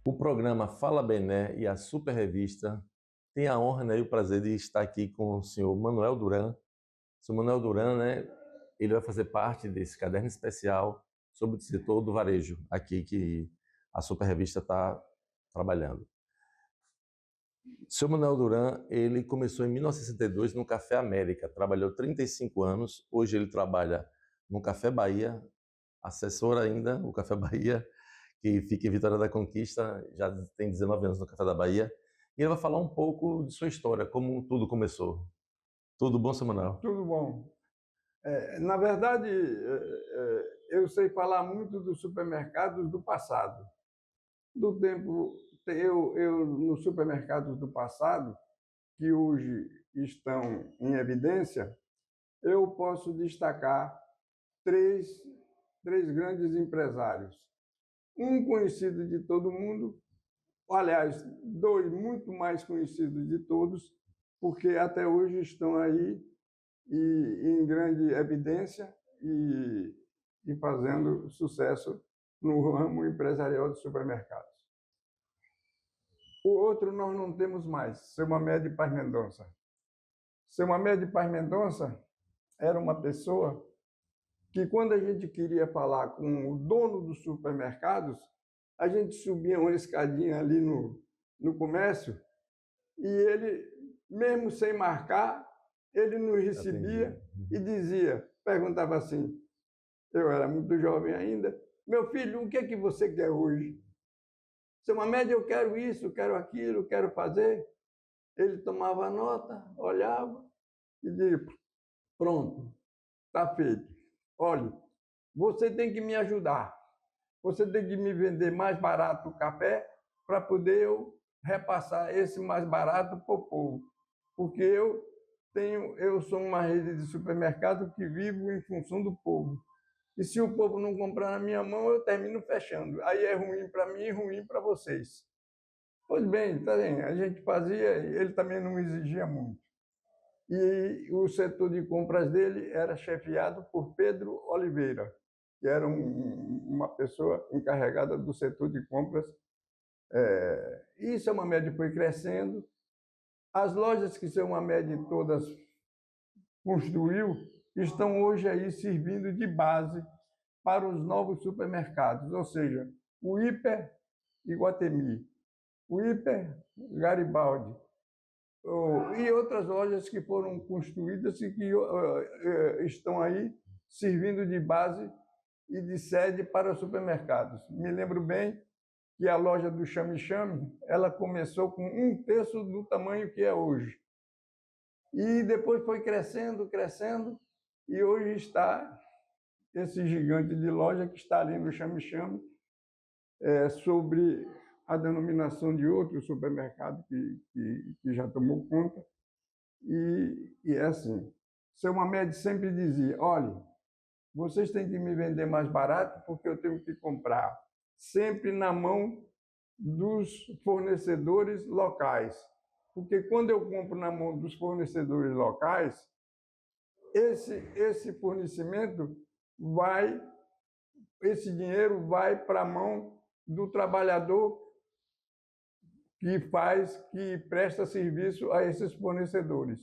O programa Fala Bené e a Super Revista têm a honra, né, e o prazer de estar aqui com o senhor Manuel Duran. O senhor Manuel Duran, né, ele vai fazer parte desse caderno especial sobre o setor do varejo, aqui que a Super Revista está trabalhando. O senhor Manuel Duran, ele começou em 1962 no Café América, trabalhou 35 anos, hoje ele trabalha no Café Bahia, assessor ainda, o Café Bahia, que fica em Vitória da Conquista, já tem 19 anos no Café da Bahia, e ele vai falar um pouco de sua história, como tudo começou. Tudo bom, Samuel? Tudo bom. Na verdade, eu sei falar muito dos supermercados do passado. Do tempo, nos supermercados do passado, que hoje estão em evidência, eu posso destacar três, três grandes empresários. Um conhecido de todo mundo, aliás, dois muito mais conhecidos de todos, porque até hoje estão aí em grande evidência e fazendo sucesso no ramo empresarial de supermercados. O outro nós não temos mais, Seu Mamé de Paz Mendonça. Seu Mamé de Paz Mendonça era uma pessoa que, quando a gente queria falar com o dono dos supermercados, a gente subia uma escadinha ali no comércio e ele, mesmo sem marcar, ele nos recebia e dizia, perguntava assim, eu era muito jovem ainda, meu filho, o que é que você quer hoje? Seu Mamed, eu quero isso, quero aquilo, quero fazer. Ele tomava nota, olhava e dizia, pronto, está feito. Olha, você tem que me ajudar. Você tem que me vender mais barato o café para poder eu repassar esse mais barato para o povo. Porque eu sou uma rede de supermercado que vivo em função do povo. E se o povo não comprar na minha mão, eu termino fechando. Aí é ruim para mim e ruim para vocês. Pois bem, tá bem, a gente fazia, ele também não exigia muito. E o setor de compras dele era chefiado por Pedro Oliveira, que era uma pessoa encarregada do setor de compras. E Seu Mamed foi crescendo. As lojas que Seu Mamed todas construiu estão hoje aí servindo de base para os novos supermercados, ou seja, o Hiper Iguatemi, o Hiper Garibaldi, e outras lojas que foram construídas e que estão aí servindo de base e de sede para os supermercados. Me lembro bem que a loja do Chame Chame, ela começou com 1/3 do tamanho que é hoje. E depois foi crescendo, crescendo, e hoje está esse gigante de loja que está ali no Chame Chame, sobre a denominação de outro supermercado que já tomou conta. E é assim, Seu Mamed sempre dizia, olha, vocês têm que me vender mais barato porque eu tenho que comprar sempre na mão dos fornecedores locais. Porque quando eu compro na mão dos fornecedores locais, esse fornecimento vai, esse dinheiro vai para a mão do trabalhador que presta serviço a esses fornecedores.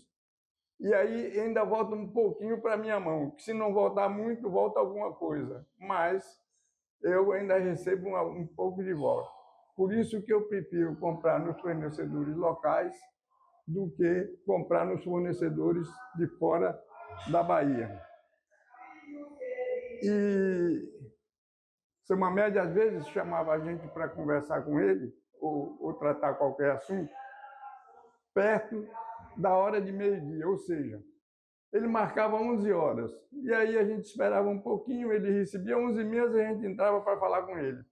E aí ainda volta um pouquinho para a minha mão, que se não voltar muito, volta alguma coisa. Mas eu ainda recebo um pouco de volta. Por isso que eu prefiro comprar nos fornecedores locais do que comprar nos fornecedores de fora da Bahia. E Seu Mamed, às vezes, chamava a gente para conversar com ele, ou tratar qualquer assunto, perto da hora de meio-dia, ou seja, ele marcava 11 horas. E aí a gente esperava um pouquinho, ele recebia 11h30 e a gente entrava para falar com ele.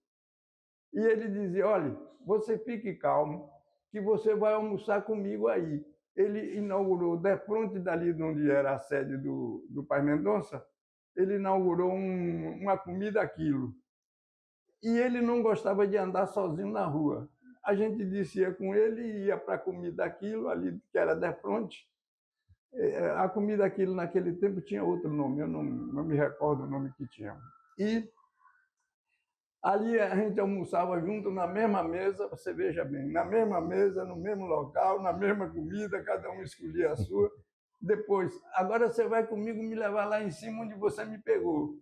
E ele dizia, olha, você fique calmo, que você vai almoçar comigo aí. Ele inaugurou, de frente dali onde era a sede do Paz Mendonça, ele inaugurou uma comida aquilo. E ele não gostava de andar sozinho na rua. A gente descia com ele e ia para a comida aquilo, ali que era de frente. A comida aquilo naquele tempo tinha outro nome, eu não me recordo o nome que tinha. E Ali a gente almoçava junto na mesma mesa, você veja bem, na mesma mesa, no mesmo local, na mesma comida, cada um escolhia a sua. Depois, agora você vai comigo me levar lá em cima onde você me pegou.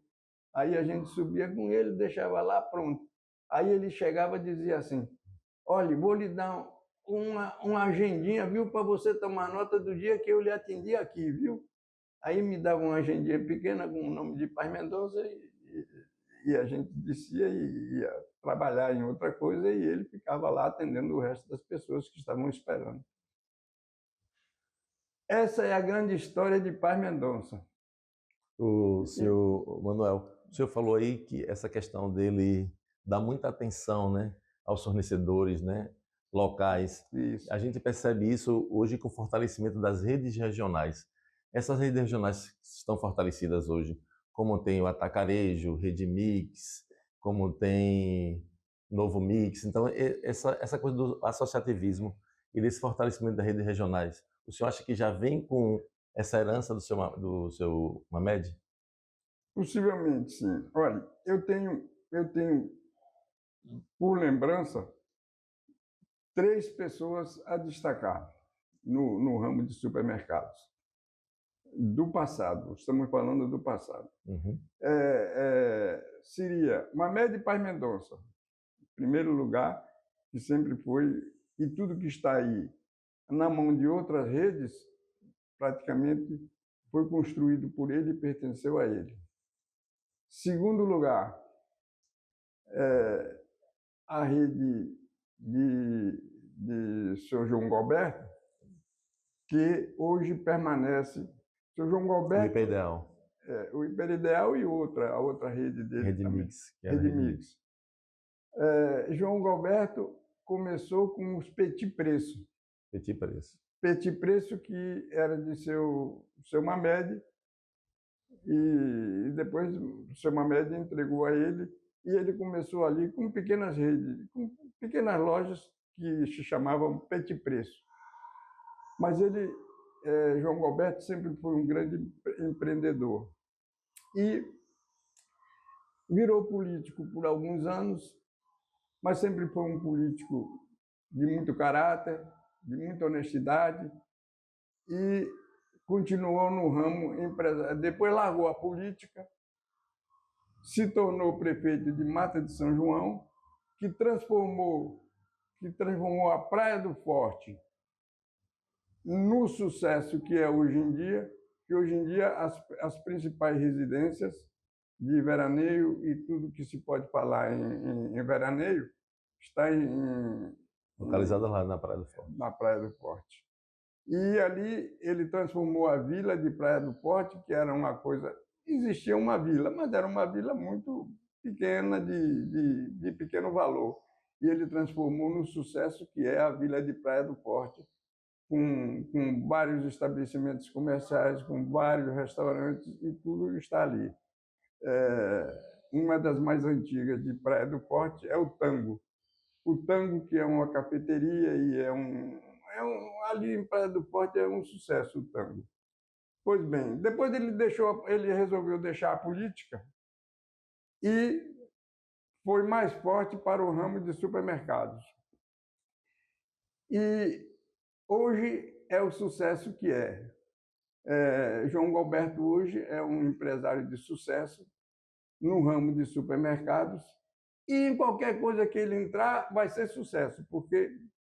Aí a gente subia com ele, deixava lá, pronto. Aí ele chegava e dizia assim: olha, vou lhe dar uma agendinha, viu, para você tomar nota do dia que eu lhe atendi aqui, viu? Aí me dava uma agendinha pequena com o nome de Paz Mendonça e a gente descia e ia trabalhar em outra coisa e ele ficava lá atendendo o resto das pessoas que estavam esperando. Essa é a grande história de Paz Mendonça. O senhor Manuel, o senhor falou aí que essa questão dele dá muita atenção, né, aos fornecedores, né, locais. Isso. A gente percebe isso hoje com o fortalecimento das redes regionais. Essas redes regionais estão fortalecidas hoje, como tem o Atacarejo, Rede Mix, como tem Novo Mix. Então, essa coisa do associativismo e desse fortalecimento das redes regionais, o senhor acha que já vem com essa herança do seu Mamed? Possivelmente, sim. Olha, eu tenho por lembrança, 3 pessoas a destacar no ramo de supermercados. Do passado, estamos falando do passado. Uhum. Seria Mamed Paz Mendonça, em primeiro lugar, que sempre foi, e tudo que está aí na mão de outras redes, praticamente foi construído por ele e pertenceu a ele. Segundo lugar, a rede de Sr. João Galberto, que hoje permanece. Sr. João Galberto, o Hiperideal. O Hiperideal e a outra rede dele Rede também. Mix. Rede Mix. João Galberto começou com os Petit Preço. Petit Preço. Petit Preço, que era de seu Mamed, e depois o seu Mamed entregou a ele, e ele começou ali com pequenas redes, com pequenas lojas que se chamavam Petit Preço. Mas ele, João Galberto, sempre foi um grande empreendedor. E virou político por alguns anos, mas sempre foi um político de muito caráter, de muita honestidade, e continuou no ramo empresarial. Depois largou a política, se tornou prefeito de Mata de São João, que transformou a Praia do Forte no sucesso que é hoje em dia, que hoje em dia as principais residências de veraneio e tudo que se pode falar em veraneio está localizada lá na Praia do Forte. Na Praia do Forte. E ali ele transformou a vila de Praia do Forte, que era uma coisa... Existia uma vila, mas era uma vila muito pequena, de pequeno valor. E ele transformou no sucesso que é a vila de Praia do Forte, com vários estabelecimentos comerciais, com vários restaurantes, e tudo está ali. Uma das mais antigas de Praia do Forte é o Tango. O Tango, que é uma cafeteria e ali em Praia do Forte é um sucesso o Tango. Pois bem, depois ele resolveu deixar a política e foi mais forte para o ramo de supermercados. E hoje é o sucesso que é. João Galberto hoje é um empresário de sucesso no ramo de supermercados e em qualquer coisa que ele entrar vai ser sucesso, porque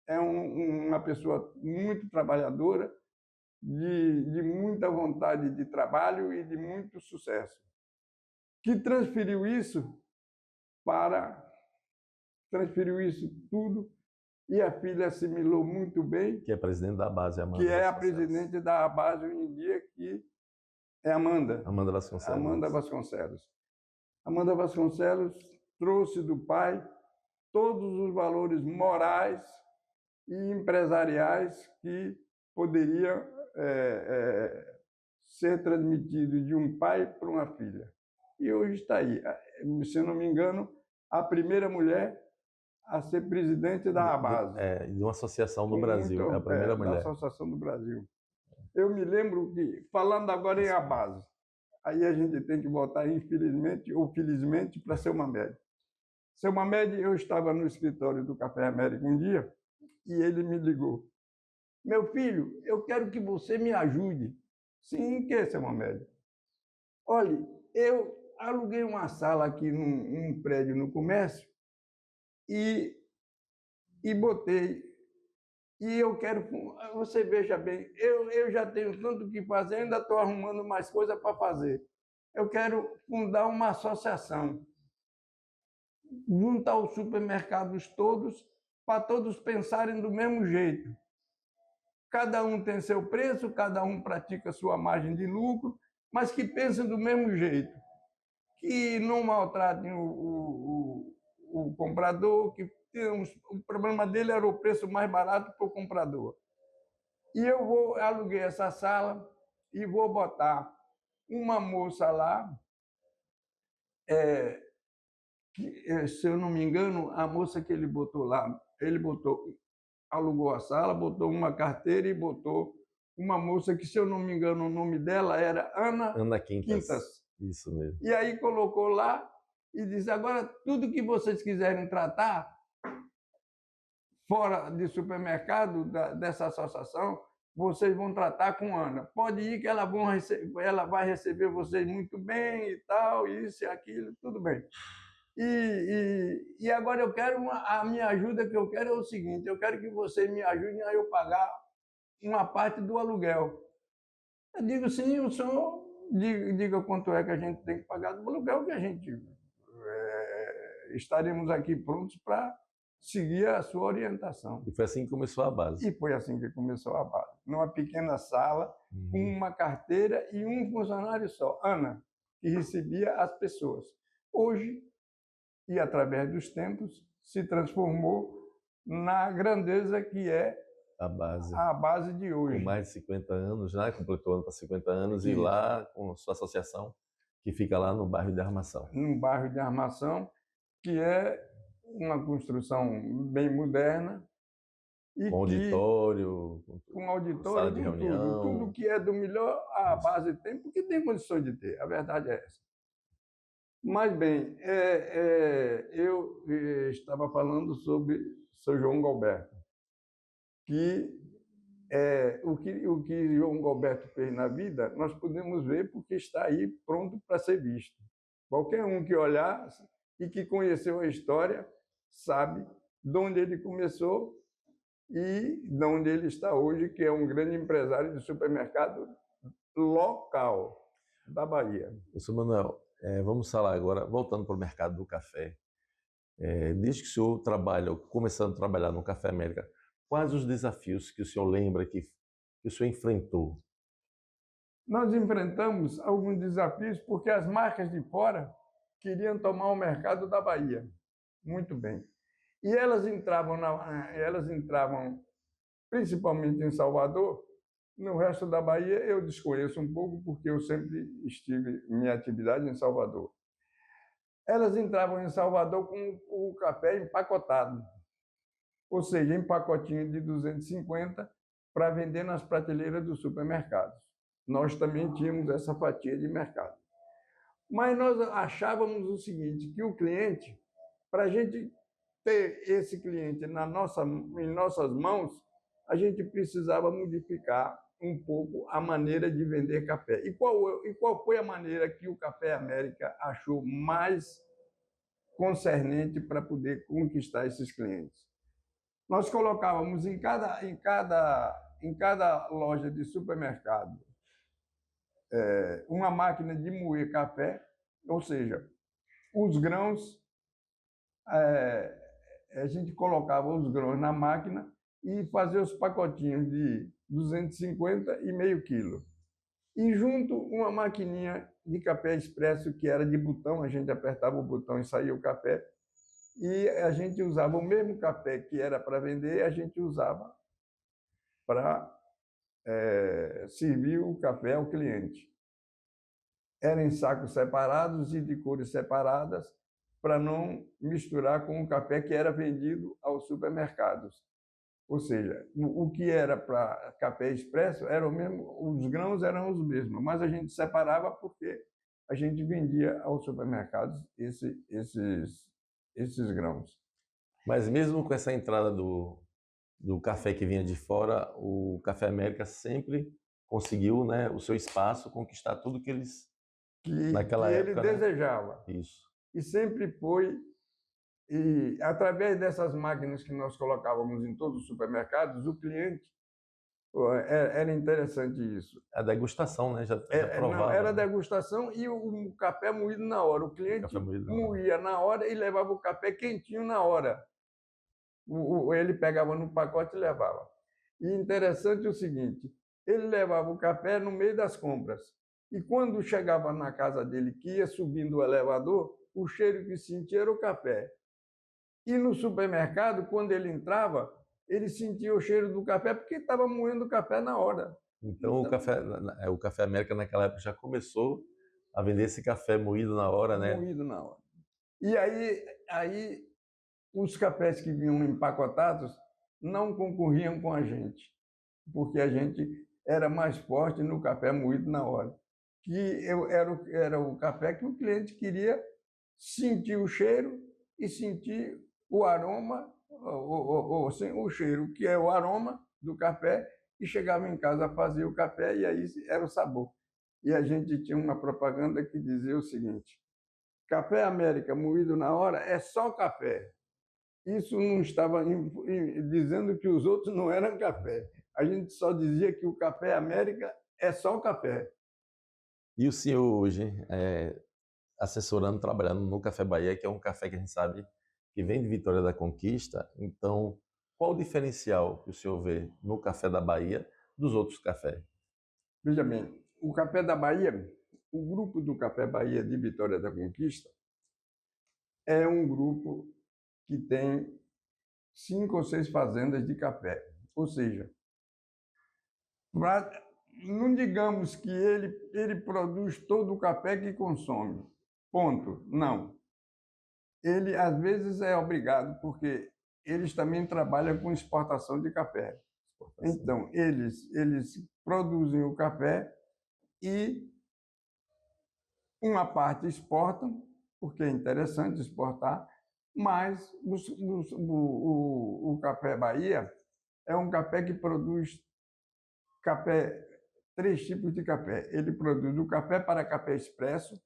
é uma pessoa muito trabalhadora, de muita vontade de trabalho e de muito sucesso, que transferiu isso tudo, e a filha assimilou muito bem. Que é presidente da base, Amanda. Que é a presidente da base hoje em dia, que é Amanda. Amanda Vasconcelos. Amanda Vasconcelos. Amanda Vasconcelos trouxe do pai todos os valores morais e empresariais que poderiam ser transmitidos de um pai para uma filha. E hoje está aí. Se eu não me engano, a primeira mulher a ser presidente da Abase. De uma associação do Brasil, é a primeira mulher. Da Associação do Brasil. Eu me lembro que, falando agora em Abase, aí a gente tem que votar, infelizmente ou felizmente, para ser uma média. Seu Mamed, eu estava no escritório do Café América um dia e ele me ligou. Meu filho, eu quero que você me ajude. Sim, em que, seu Mamed? Olha, eu aluguei uma sala aqui num prédio no comércio e, e botei. E eu quero, você veja bem, eu já tenho tanto o que fazer, ainda estou arrumando mais coisa para fazer. Eu quero fundar uma associação, juntar os supermercados todos, para todos pensarem do mesmo jeito. Cada um tem seu preço, cada um pratica sua margem de lucro, mas que pensem do mesmo jeito. Que não maltratem o comprador, que o problema dele era o preço mais barato para o comprador. E eu aluguei essa sala e vou botar uma moça lá, que, se eu não me engano, a moça que ele botou lá, alugou a sala, botou uma carteira e botou uma moça que, se eu não me engano, o nome dela era Ana Quintas. Quintas. Isso mesmo. E aí colocou lá e disse, agora tudo que vocês quiserem tratar fora de supermercado dessa associação, vocês vão tratar com Ana. Pode ir que ela vai receber vocês muito bem e tal, isso e aquilo, tudo bem. E agora eu quero, a minha ajuda que eu quero é o seguinte, eu quero que vocês me ajudem a eu pagar uma parte do aluguel. Eu digo, sim, o senhor diga quanto é que a gente tem que pagar do aluguel, que a gente estaremos aqui prontos para seguir a sua orientação. E foi assim que começou a base. E foi assim que começou a base. Numa pequena sala, com uma carteira e um funcionário só, Ana, que recebia as pessoas. Hoje, e através dos tempos, se transformou na grandeza que é a base de hoje. Com mais de 50 anos, já completou ano para 50 anos, isso. E lá com sua associação, que fica lá no bairro de Armação. No bairro de Armação, que é uma construção bem moderna. E com auditório, sala de reunião. Tudo que é do melhor, a base tem, porque tem condições de ter, a verdade é essa. Mas, bem, eu estava falando sobre São João Galberto, que o que João Galberto fez na vida, nós podemos ver porque está aí pronto para ser visto. Qualquer um que olhar e que conheceu a história sabe de onde ele começou e de onde ele está hoje, que é um grande empresário de supermercado local da Bahia. Professor Manuel, vamos falar agora, voltando para o mercado do café. Desde que o senhor começando a trabalhar no Café América, quais os desafios que o senhor lembra que o senhor enfrentou? Nós enfrentamos alguns desafios porque as marcas de fora queriam tomar o mercado da Bahia. Muito bem. E elas entravam principalmente em Salvador. No resto da Bahia eu desconheço um pouco porque eu sempre estive minha atividade em Salvador. Elas entravam em Salvador com o café empacotado, ou seja, em pacotinho de 250 para vender nas prateleiras dos supermercados. Nós também tínhamos essa fatia de mercado. Mas nós achávamos o seguinte, que o cliente, para a gente ter esse cliente em nossas mãos, a gente precisava modificar um pouco a maneira de vender café. E qual foi a maneira que o Café América achou mais concernente para poder conquistar esses clientes? Nós colocávamos em cada loja de supermercado uma máquina de moer café, ou seja, os grãos, a gente colocava os grãos na máquina e fazia os pacotinhos de 250 e meio quilo. E junto uma maquininha de café expresso que era de botão, a gente apertava o botão e saía o café. E a gente usava o mesmo café que era para vender, a gente usava para servir o café ao cliente. Era em sacos separados e de cores separadas, para não misturar com o café que era vendido aos supermercados. Ou seja, o que era para café expresso era o mesmo, os grãos eram os mesmos, mas a gente separava porque a gente vendia aos supermercados esses grãos. Mas mesmo com essa entrada do café que vinha de fora, o Café América sempre conseguiu, né, o seu espaço, conquistar tudo que eles, Que naquela ele época, né? desejava. Isso. E sempre foi, e através dessas máquinas que nós colocávamos em todos os supermercados, o cliente, era interessante isso. A degustação, né? Já Não, provava, era né? degustação e o café moído na hora. O O café cliente moído na hora. moía na hora e levava o café quentinho na hora. Ele pegava no pacote e levava. E interessante o seguinte, ele levava o café no meio das compras. E quando chegava na casa dele, que ia subindo o elevador, o cheiro que sentia era o café. E no supermercado, quando ele entrava, ele sentia o cheiro do café porque estava moendo o café na hora. Então, o Café América naquela época já começou a vender esse café moído na hora, né? Moído na hora. E aí os cafés que vinham empacotados não concorriam com a gente, porque a gente era mais forte no café moído na hora. Era o café que o cliente queria sentir o cheiro e sentir o aroma, o cheiro, que é o aroma do café, e chegava em casa a fazer o café e aí era o sabor. E a gente tinha uma propaganda que dizia o seguinte: Café América moído na hora é só café. Isso não estava dizendo que os outros não eram café. A gente só dizia que o Café América é só café. E o senhor hoje, assessorando, trabalhando no Café Bahia, que é um café que a gente sabe que vem de Vitória da Conquista. Então, qual o diferencial que o senhor vê no Café da Bahia dos outros cafés? Veja bem, o Café da Bahia, o grupo do Café Bahia de Vitória da Conquista, é um grupo que tem 5 ou 6 fazendas de café. Ou seja, não digamos que ele produz todo o café que consome. Ponto. Não. Ele, às vezes, é obrigado, porque eles também trabalham com exportação de café. Então, eles produzem o café e uma parte exportam, porque é interessante exportar, mas o Café Bahia é um café que produz café, 3 tipos de café. Ele produz o café para café expresso,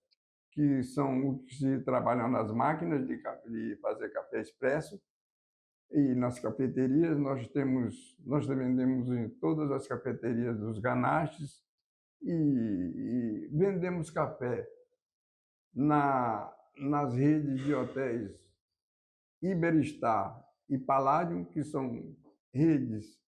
que são os que se trabalham nas máquinas de fazer café expresso. E nas cafeterias nós vendemos em todas as cafeterias dos ganaches e vendemos café nas redes de hotéis Iberstar e Palladium, que são redes,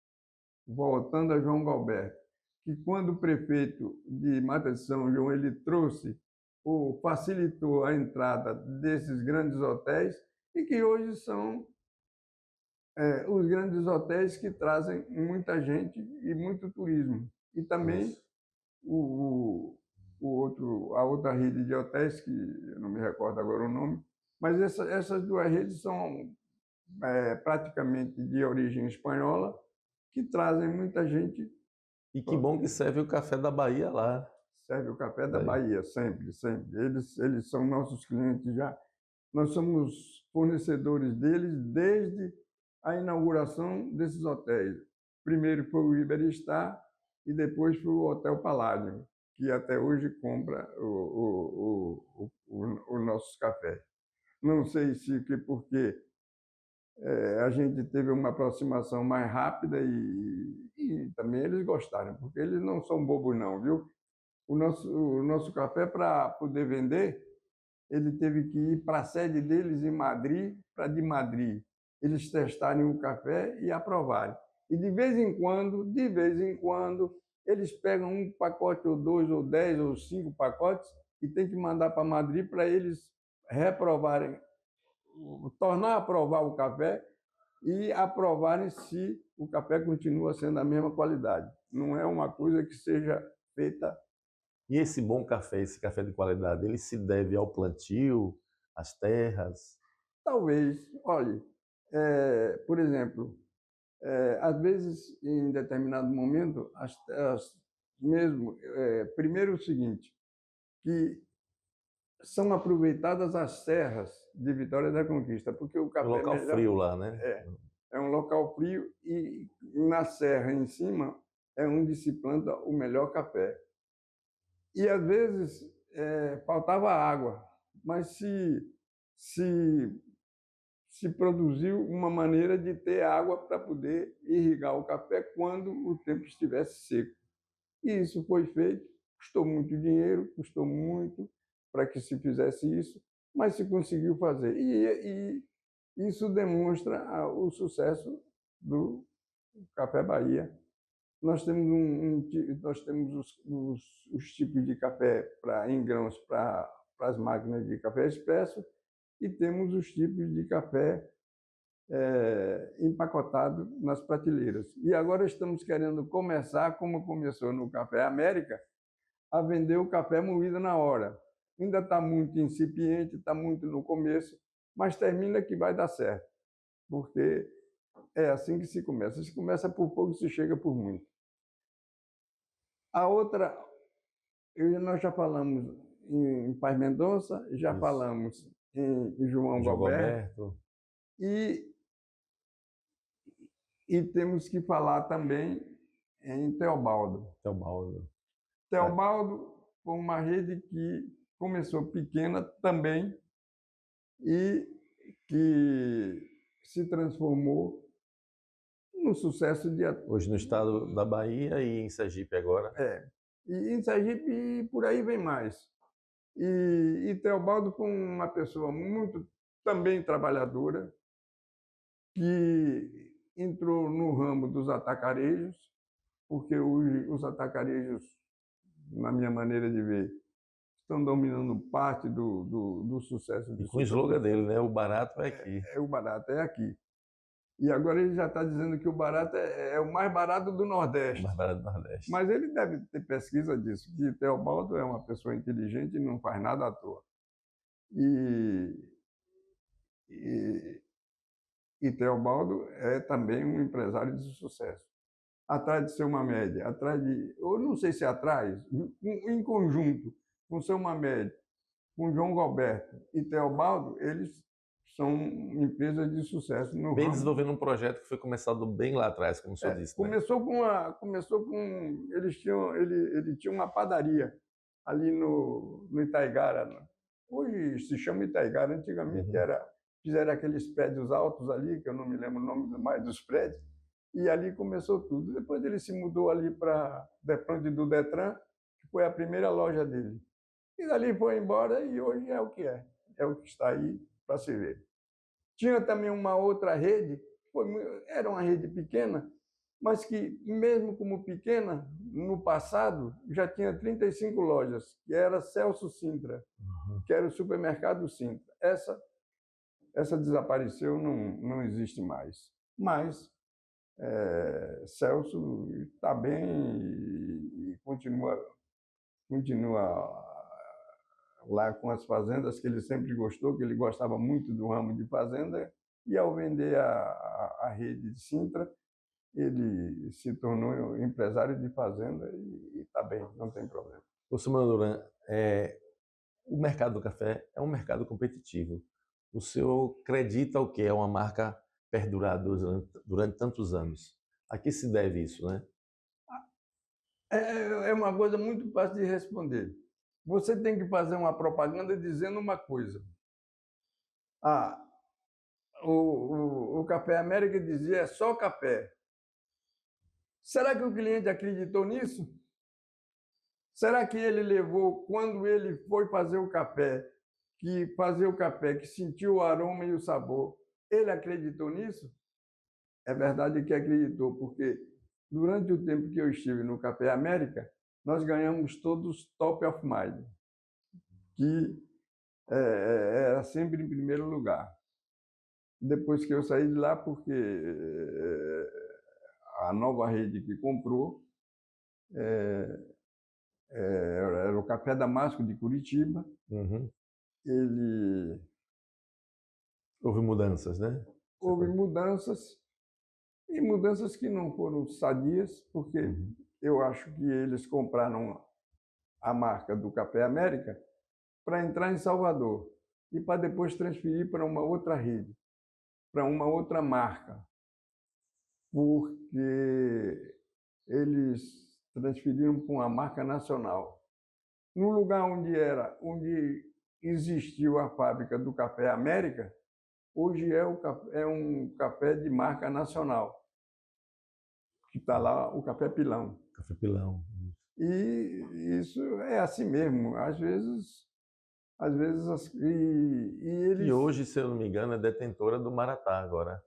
voltando a João Galberto, que quando o prefeito de Mata de São João ele trouxe ou facilitou a entrada desses grandes hotéis e que hoje são os grandes hotéis que trazem muita gente e muito turismo. E também Isso. a outra rede de hotéis, que eu não me recordo agora o nome, mas essas 2 redes são praticamente de origem espanhola, que trazem muita gente. E que bom que serve o Café da Bahia lá. Serve o Café da Daí. Bahia, sempre, sempre. Eles são nossos clientes já. Nós somos fornecedores deles desde a inauguração desses hotéis. Primeiro foi o Iberstar e depois foi o Hotel Palladium, que até hoje compra os nossos cafés. Não sei se porque a gente teve uma aproximação mais rápida e também eles gostaram, porque eles não são bobos não, viu? O nosso café, para poder vender, ele teve que ir para a sede deles em Madrid, para de Madrid eles testarem o café e aprovarem. E de vez em quando, eles pegam um pacote ou 2 ou 10 ou 5 pacotes e tem que mandar para Madrid para eles reprovarem, tornar a aprovar o café e aprovarem se o café continua sendo a mesma qualidade. Não é uma coisa que seja feita. E esse bom café, esse café de qualidade, ele se deve ao plantio, às terras? Talvez, olhe, por exemplo, às vezes, em determinado momento, as terras mesmo, primeiro o seguinte, que são aproveitadas as serras de Vitória da Conquista, porque o Um café local melhor frio lá, né? é um local frio e na serra em cima é onde se planta o melhor café. E às vezes faltava água, mas se se produziu uma maneira de ter água para poder irrigar o café quando o tempo estivesse seco. E isso foi feito, custou muito dinheiro, custou muito para que se fizesse isso, mas se conseguiu fazer. E isso demonstra o sucesso do Café Bahia. Nós temos, nós temos os tipos de café em grãos para as máquinas de café expresso e temos os tipos de café empacotado nas prateleiras. E agora estamos querendo começar, como começou no Café América, a vender o café moído na hora. Ainda está muito incipiente, está muito no começo, mas termina que vai dar certo, porque é assim que se começa. Se começa por pouco, se chega por muito. A outra, nós já falamos em Paz Mendonça, já Isso. falamos em João Gilberto, e temos que falar também em Teobaldo. Teobaldo foi uma rede que começou pequena também e que se transformou no sucesso de... Hoje no estado da Bahia e em Sergipe agora. E em Sergipe e por aí vem mais. E Teobaldo foi uma pessoa muito também trabalhadora, que entrou no ramo dos atacarejos, porque hoje os atacarejos, na minha maneira de ver, estão dominando parte do sucesso. E com o slogan dele, né? O barato é aqui. O barato é aqui. E agora ele já está dizendo que o barato é o mais barato do Nordeste. O mais barato do Nordeste. Mas ele deve ter pesquisa disso, que Teobaldo é uma pessoa inteligente e não faz nada à toa. E Teobaldo é também um empresário de sucesso. Atrás de Seu Mamed, eu não sei se atrás, em conjunto com Seu Mamed, com João Gilberto e Teobaldo, eles são empresas de sucesso no bem ramo. Desenvolvendo um projeto que foi começado bem lá atrás, como o senhor disse. Começou ele tinha uma padaria ali no Itaigara. Hoje se chama Itaigara, antigamente fizeram aqueles prédios altos ali, que eu não me lembro o nome mais dos prédios, e ali começou tudo. Depois ele se mudou ali para do Detran, que foi a primeira loja dele. E dali foi embora e hoje é o que é. É o que está aí para se ver. Tinha também uma outra rede, era uma rede pequena, mas que, mesmo como pequena, no passado já tinha 35 lojas, que era Celso Sintra, que era o supermercado Sintra. Essa desapareceu, não existe mais. Mas Celso está bem e continua lá com as fazendas, que ele sempre gostou, que ele gostava muito do ramo de fazenda, e ao vender a rede de Sintra, ele se tornou empresário de fazenda e está bem, não tem problema. Ô, senhor Manuel Duran, o mercado do café é um mercado competitivo. O senhor acredita o que é uma marca perdurar durante tantos anos? A que se deve isso, né? É uma coisa muito fácil de responder. Você tem que fazer uma propaganda dizendo uma coisa. O Café América dizia é só café. Será que o cliente acreditou nisso? Será que ele levou, quando ele foi fazer o café, que sentiu o aroma e o sabor, ele acreditou nisso? É verdade que acreditou, porque durante o tempo que eu estive no Café América, nós ganhamos todos Top of Mind, que era sempre em primeiro lugar. Depois que eu saí de lá, porque a nova rede que comprou era o Café Damasco de Curitiba. Houve mudanças, né? Houve mudanças, e mudanças que não foram sadias, porque eu acho que eles compraram a marca do Café América para entrar em Salvador e para depois transferir para uma outra rede, para uma outra marca, porque eles transferiram para uma marca nacional. No lugar onde existiu a fábrica do Café América, hoje é um café de marca nacional, que está lá, o Café Pilão. Café Pilão. E isso é assim mesmo. Às vezes eles... E hoje, se eu não me engano, é detentora do Maratá agora,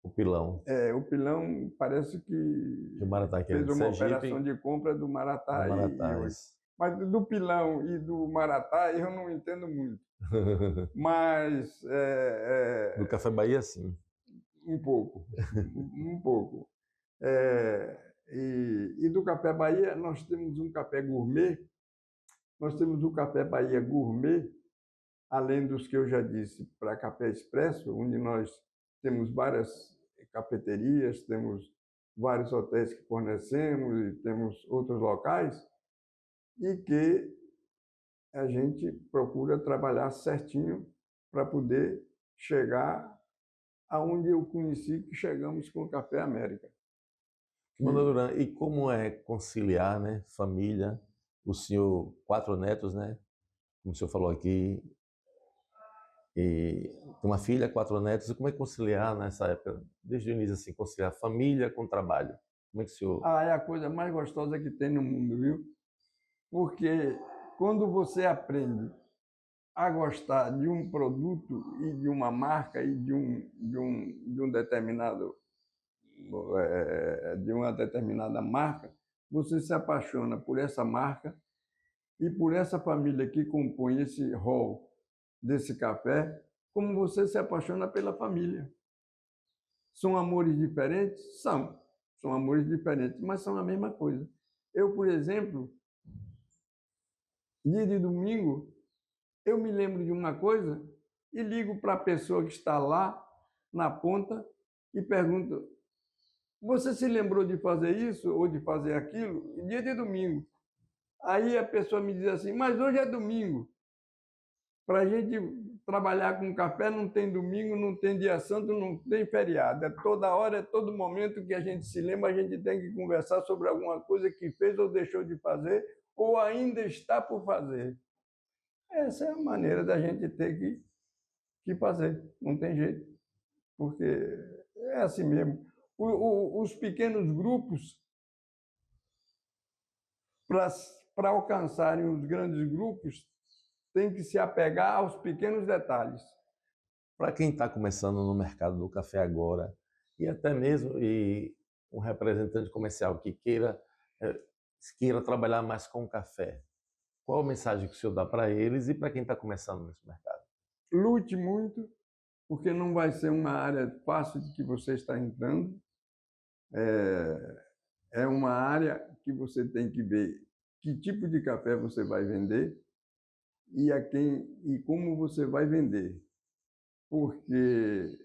o Pilão. O Pilão parece que o Maratá, que fez é uma Sergipe, operação de compra do Maratá. do Maratá, Mas do Pilão e do Maratá eu não entendo muito. Mas... do Café Bahia, sim. Um pouco. Um pouco. E do Café Bahia, nós temos um café gourmet. Nós temos o Café Bahia Gourmet, além dos que eu já disse, para café expresso, onde nós temos várias cafeterias, temos vários hotéis que fornecemos e temos outros locais, e que a gente procura trabalhar certinho para poder chegar aonde eu conheci que chegamos com o Café América. Manuel Duran, e como é conciliar, né, família, o senhor, 4 netos, né, como o senhor falou aqui, e tem uma filha, 4 netos, e como é conciliar nessa época, desde o início, assim, conciliar família com trabalho? Como é que o senhor... É a coisa mais gostosa que tem no mundo, viu? Porque quando você aprende a gostar de um produto e de uma marca e de uma determinada marca, você se apaixona por essa marca e por essa família que compõe esse hall desse café, como você se apaixona pela família. São amores diferentes? São amores diferentes, mas são a mesma coisa. Eu, por exemplo, dia de domingo, eu me lembro de uma coisa e ligo para a pessoa que está lá na ponta e pergunto: você se lembrou de fazer isso ou de fazer aquilo? Dia de domingo. Aí a pessoa me diz assim: mas hoje é domingo. Para a gente trabalhar com café não tem domingo, não tem dia santo, não tem feriado. É toda hora, é todo momento que a gente se lembra, a gente tem que conversar sobre alguma coisa que fez ou deixou de fazer ou ainda está por fazer. Essa é a maneira da gente ter que fazer. Não tem jeito. Porque é assim mesmo. Os pequenos grupos, para alcançarem os grandes grupos, têm que se apegar aos pequenos detalhes. Para quem está começando no mercado do café agora, e até mesmo um representante comercial que queira trabalhar mais com café, qual a mensagem que o senhor dá para eles e para quem está começando nesse mercado? Lute muito, porque não vai ser uma área fácil de que você está entrando. É uma área que você tem que ver que tipo de café você vai vender e a quem e como você vai vender. Porque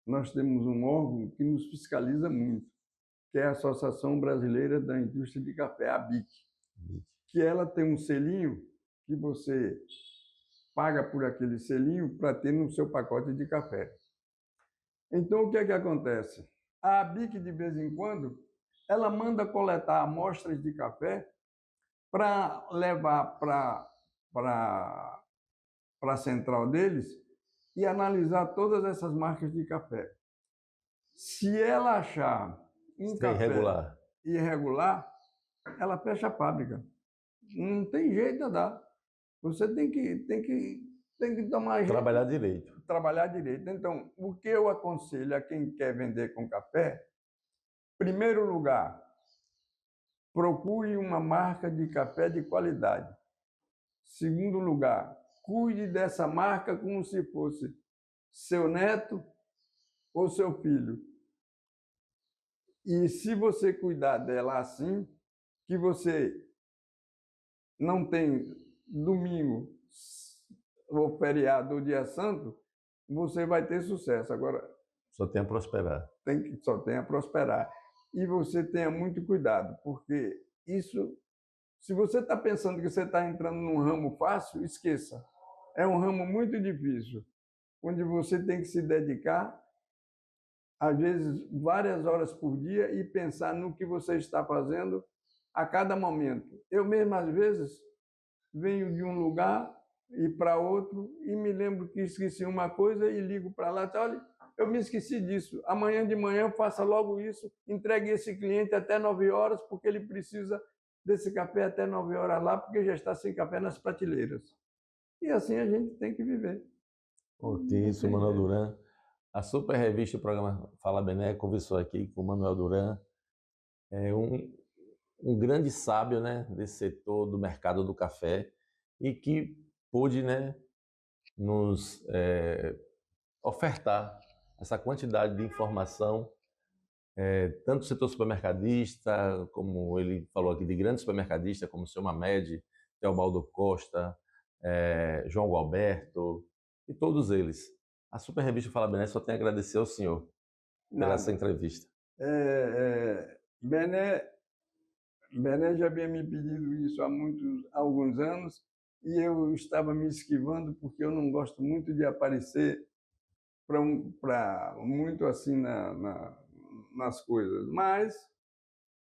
nós temos um órgão que nos fiscaliza muito, que é a Associação Brasileira da Indústria de Café, a ABIC, que ela tem um selinho que você paga por aquele selinho para ter no seu pacote de café. Então, o que é que acontece? A ABIC, de vez em quando, ela manda coletar amostras de café para levar para a central deles e analisar todas essas marcas de café. Se ela achar um café irregular, ela fecha a fábrica. Não tem jeito de dar. Você tem que tomar jeito. Trabalhar direito. Então, o que eu aconselho a quem quer vender com café, primeiro lugar, procure uma marca de café de qualidade. Segundo lugar, cuide dessa marca como se fosse seu neto ou seu filho. E se você cuidar dela assim, que você não tem domingo ou feriado ou dia santo, você vai ter sucesso. Agora, só tem a prosperar. Só tem a prosperar. E você tenha muito cuidado, porque isso Se você está pensando que você está entrando num ramo fácil, esqueça. É um ramo muito difícil, onde você tem que se dedicar, às vezes, várias horas por dia e pensar no que você está fazendo a cada momento. Eu mesmo, às vezes, venho de um lugar e para outro e me lembro que esqueci uma coisa e ligo para lá e digo, olha, eu me esqueci disso. Amanhã de manhã faça logo isso, entregue esse cliente até 9 horas, porque ele precisa desse café até 9 horas lá, porque já está sem café nas prateleiras. E assim a gente tem que viver. Isso, Manuel Duran. A Super Revista, o programa Fala Bené, conversou aqui com o Manuel Duran. É um grande sábio, né, desse setor do mercado do café e que pôde, né, nos ofertar essa quantidade de informação, tanto do setor supermercadista, como ele falou aqui, de grandes supermercadistas, como o seu Mamed, Teobaldo Costa, João Gualberto, e todos eles. A Super Revista Fala Bené só tem a agradecer ao senhor pela essa entrevista. Bené já havia me pedido isso há alguns anos e eu estava me esquivando porque eu não gosto muito de aparecer muito assim nas coisas, mas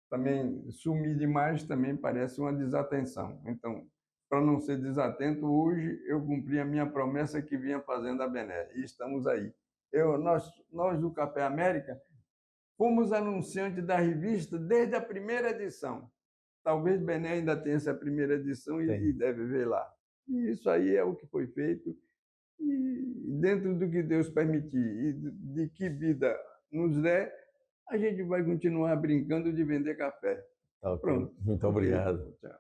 também sumir demais também parece uma desatenção. Então, para não ser desatento, hoje eu cumpri a minha promessa que vinha fazendo a Bené e estamos aí. Nós do Café América fomos anunciantes da revista desde a primeira edição. Talvez Bené ainda tenha essa primeira edição e deve ver lá. E isso aí é o que foi feito. E dentro do que Deus permitir e de que vida nos der, a gente vai continuar brincando de vender café. Okay. Pronto. Muito obrigado. Tchau.